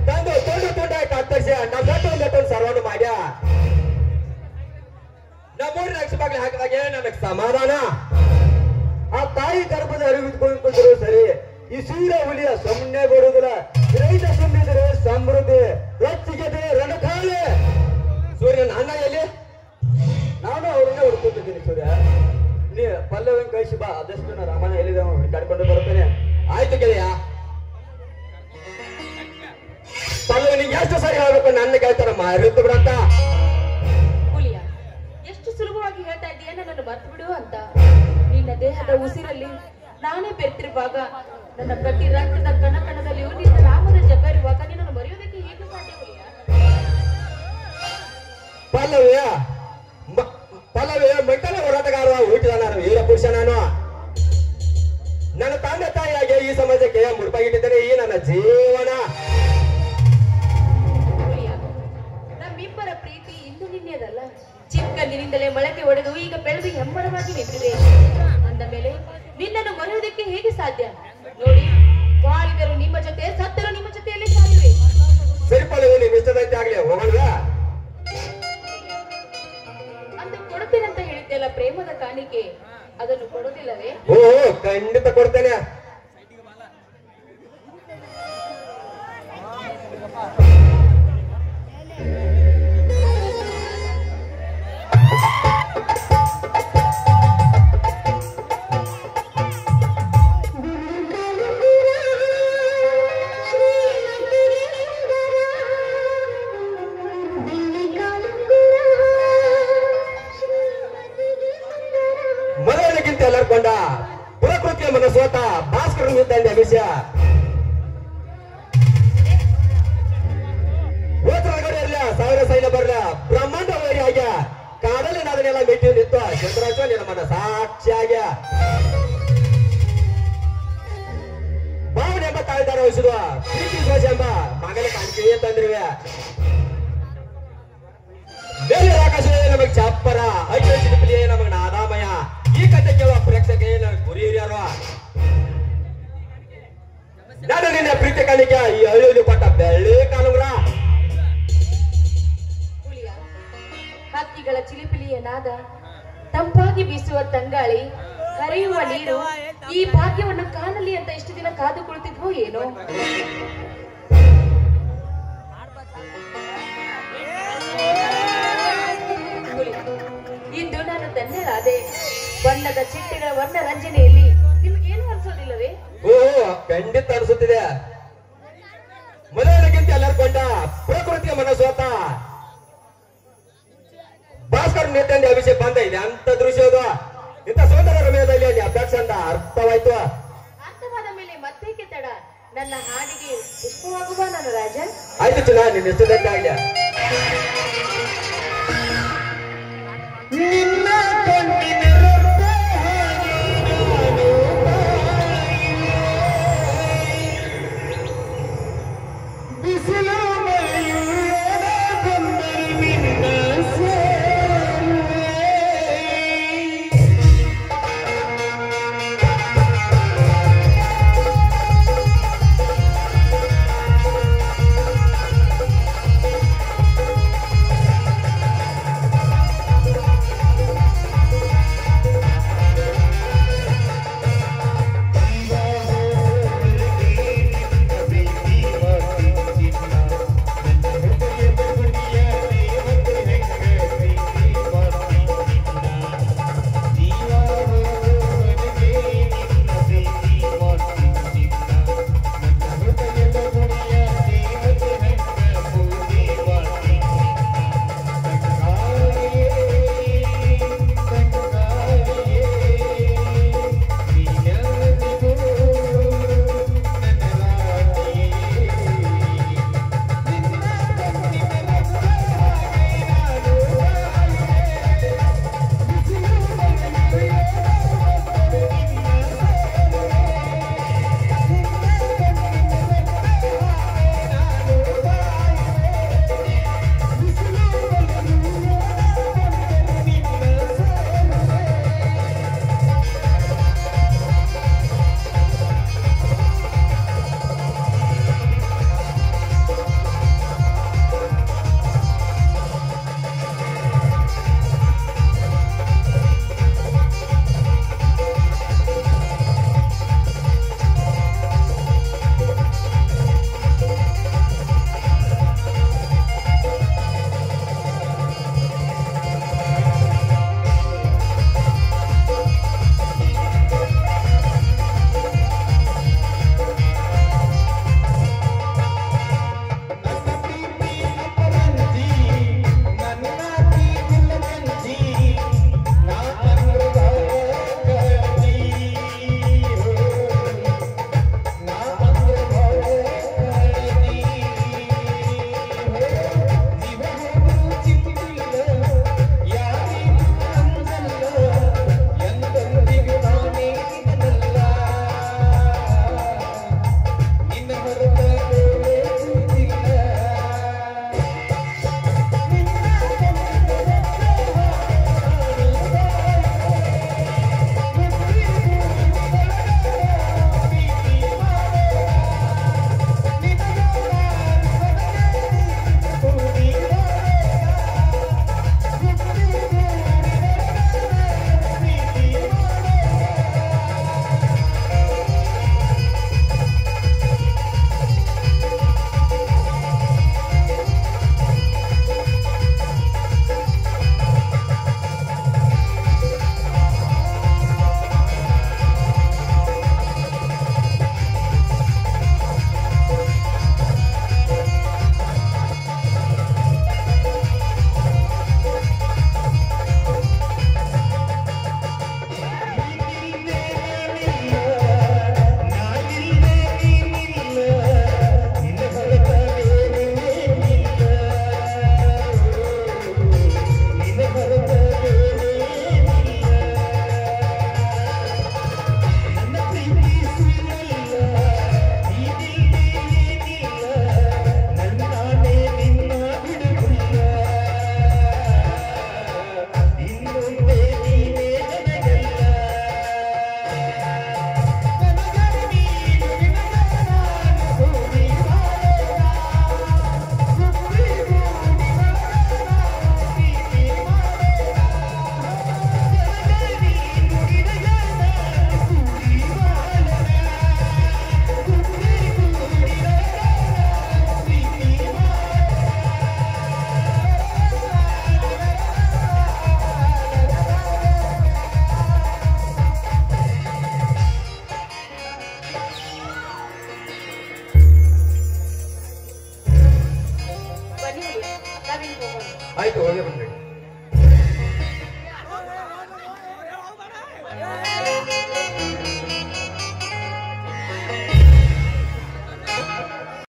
ತಂದು ತುಂಡ ಕತ್ತರಿಸಿ ನಮ್ಮ ಸರ್ವನು ಮಾಡ್ಯ ನಮ್ಮೂರಿನ ಲಕ್ಷ ಬಾಗ್ಲಿ ಹಾಕಿದಾಗೆ ನನಗೆ ಸಮಾಧಾನ. ಆ ತಾಯಿ ಗರ್ಭದ ಅರಿವಿದ್ಕೊಂಡ್ರು ಸರಿ, ಈ ಸೂರ್ಯ ಹುಲಿಯ ಸುಮ್ಮನೆ ಬಿಡುವುದಿಲ್ಲ. ರೈತ ಸುಮ್ಮಿದ್ರೆ ಸಮೃದ್ಧಿ ರಚ್ಚಿಗೆ ರಣಕಾಲೆ. ಸೂರ್ಯನ ಅಣ್ಣ ಎಲ್ಲಿ? ನಾನು ಅವ್ರನ್ನೇ ಹುಡ್ಕೊತಿದ್ದೀನಿ. ಸೂರ್ಯ ನೀ ಪಲ್ಲವನ್ ಕಳಿಸಿ ಬಾ, ಆದಷ್ಟು ನಾ ರಾಮನ ಎಲ್ಲಿದೆ ಹುಡುಕಾಡ್ಕೊಂಡು ಬರ್ತೇನೆ. ಆಯ್ತು ಗೆಳೆಯ. ಪಲ್ಲವನಿಗೆ ಎಷ್ಟು ಸರಿ ಹೇಳ್ಬೇಕು, ನನ್ನ ಕೇಳ್ತಾರ ಮಾರಿತ್ತು ಬಿಡಂತ. ಹುಲಿಯ ಎಷ್ಟು ಸುಲಭವಾಗಿ ಹೇಳ್ತಾ ಇದ್ದೀಯ ನನ್ನನ್ನು ಮರ್ತು ಬಿಡು ಅಂತ. ನಿನ್ನ ದೇಹದ ಉಸಿರಲ್ಲಿ ನಾನೇ ಬೆರ್ತಿರುವಾಗ, ನನ್ನ ಪ್ರತಿ ರಕ್ತದ ಕಣ ಕಣದಲ್ಲಿಯೂ ನಿನ್ನ ನಾಮದ ಜಪ ಇರುವಾಗ ನಿನ್ನನ್ನು ಮರೆಯೋದಕ್ಕೆ ಹೇಗೆ ಸಾಧ್ಯ ಹುಲಿಯ? ಪಲ್ಲವಿಯ ಮಕ್ಕಳ ಹೋರಾಟಗಾರ ಹುಟ್ಟಿದ ನಾನು ವೀರ ಪುರುಷ. ನಾನು ನನ್ನ ತಂದೆ ತಾಯಿಯಾಗಿ ಈ ಸಮಾಜಕ್ಕೆ ಮುಡುಪಾಗಿಟ್ಟಿದ್ದೇನೆ. ಈ ನನ್ನ ಜೀವನ. ಹುಲಿಯ ನಮ್ಮಿಬ್ಬರ ಪ್ರೀತಿ ಇಂದು ನಿನ್ನೆದಲ್ಲ, ಚಿಕ್ಕಂದಿನಿಂದಲೇ ಮೊಳಕೆ ಒಡೆದು ಈಗ ಬೆಳೆದು ಹೆಮ್ಮರವಾಗಿ ನಿಂತಿದೆ. ಅಂದ ಮೇಲೆ ನಿನ್ನನ್ನು ಮರೆಯುವುದಕ್ಕೆ ಹೇಗೆ ಸಾಧ್ಯ? ನೋಡಿ, ಬಾಳಿದರು ನಿಮ್ಮ ಜೊತೆ, ಸತ್ತರು ನಿಮ್ಮ ಜೊತೆಯಲ್ಲಿ ಸಾಯುವೆ. ಸರಿ ಪಲ್ಲವಿ, ನೀವು ಇಷ್ಟದಂತೆ ಆಗ್ಲಿ, ಹೋಗಲ್ವಾ? ಅಂದು ಕೊಡುತ್ತೇನಂತ ಹೇಳಿದ್ದೆಲ್ಲ ಪ್ರೇಮದ ಕಾಣಿಕೆ, ಅದನ್ನು ಕೊಡುವುದಿಲ್ಲವೇ? ಓ, ಖಂಡಿತ ಕೊಡ್ತೇನೆ. ಮನೆಯಲ್ಲಿಗಿಂತ ಎಲ್ಲರ್ಕೊಂಡ ಪ್ರಕೃತಿಯ ಮನಸ್ಸೋತ ಭಾಸ್ಕರ ಇದ್ದಂಡೆ ವಿಷಯ. ಗೋತ್ರಗಡೆ ಇರ್ಲ, ಸಾವಿರ ಸೈನ್ಯ ಬರ್ಲ, ಬ್ರಹ್ಮಾಂಡ ವೈರಿ ಆಗ್ಯ, ಕಾಡಲಿನ ಅದನ್ನೆಲ್ಲ ಮೆಟ್ಟಿ ನಿಂತು ಚಂದ್ರಾಜ ನಿನ್ನ ಮನ ಸಾಕ್ಷಿಯಾಗ್ಯ. ಭಾವನೆ ಎಂಬ ತಾಳ್ದಾರ ವಹಿಸಿದ ಪ್ರೀತಿ ಧ್ವಜ ಎಂಬ ಮಗನ ಕಾಣಿಕೆ ತಂದ್ರಿವೆ. ಬೇರೆ ಆಕಾಶವೇ ನಮಗ್ ಚಾಪ್ಪರ, ಐದು ಚಿಲಿಪಿಲಿಯೇ ನಮಗ್ ನಾದಾಮಯ. ಈ ಕಥೆ ಕೇಳುವ ಪ್ರೇಕ್ಷಕ ಗುರಿ ಹಿರಿಯರು. ನಾನು ನಿನ್ನ ಪ್ರೀತಿ ಕಾಣಿಕೆ ಈ ಹಳ್ಳಿಯಲ್ಲಿ ಕೊಟ್ಟ ಬೆಳ್ಳಿ ಕಾಲುಂಗ್ರ. ಹುಲಿಯ ಹಕ್ಕಿಗಳ ಚಿಲಿಪಿಲಿಯ ನಾದ, ತಂಪಾಗಿ ಬೀಸುವ ತಂಗಾಳಿ, ಹರಿಯುವ ನೀರು, ಈ ಭಾಗ್ಯವನ್ನು ಕಾಣಲಿ ಅಂತ ಇಷ್ಟು ದಿನ ಕಾದು ಕುಳಿತಿದ್ವೋ ಏನೋ. ಇಂದು ನಾನು ಧನ್ಯರಾದೆ. ಬಣ್ಣದ ಚಿಟ್ಟೆಗಳ ವರ್ಣ ರಂಜನೆಯಲ್ಲಿ ನಿಮಗೇನು ಅನ್ಸೋದಿಲ್ಲವೇ? ಓ, ಖಂಡಿತ ಅನಿಸುತ್ತಿದೆ. ಮನೆಯೊಳಗಿಂತ ಎಲ್ಲರ್ಕೊಂಡ ಪ್ರಕೃತಿಯ ಮನಸ್ಸೋತ ಭಾಸ್ಕರ್ ನೇತಂದೆ ಅಭಿಷೇಕ್ ಬಂದ ಇದೆ ಅಂತ ದೃಶ್ಯ ಅದು. ಇಂಥ ಸೌಂದರ್ಯ ರಮ್ಯದಲ್ಲಿ ಅಲ್ಲಿ ಅಭ್ಯಾಸ ಅಂತ ಅರ್ಥವಾಯ್ತು. ಅರ್ಥವಾದ ಮೇಲೆ ಮತ್ತೇಕೆ ತಡ? ನನ್ನ ಹಾಡಿಗೆ ಪುಷ್ಪವಾಗುವ ನನ್ನ ರಾಜ. ಆಯ್ತು ಚಿನ್ನ, ನಿನ್ನ ಇಷ್ಟದಂತೆ ಆಗ್ಲಿ. ನಿನ್ನ ಕಣ್ಣಿನ ಬಿಸಿಲು ಆಯ್ತು ಹೋಗಿ ಬನ್ರಿ.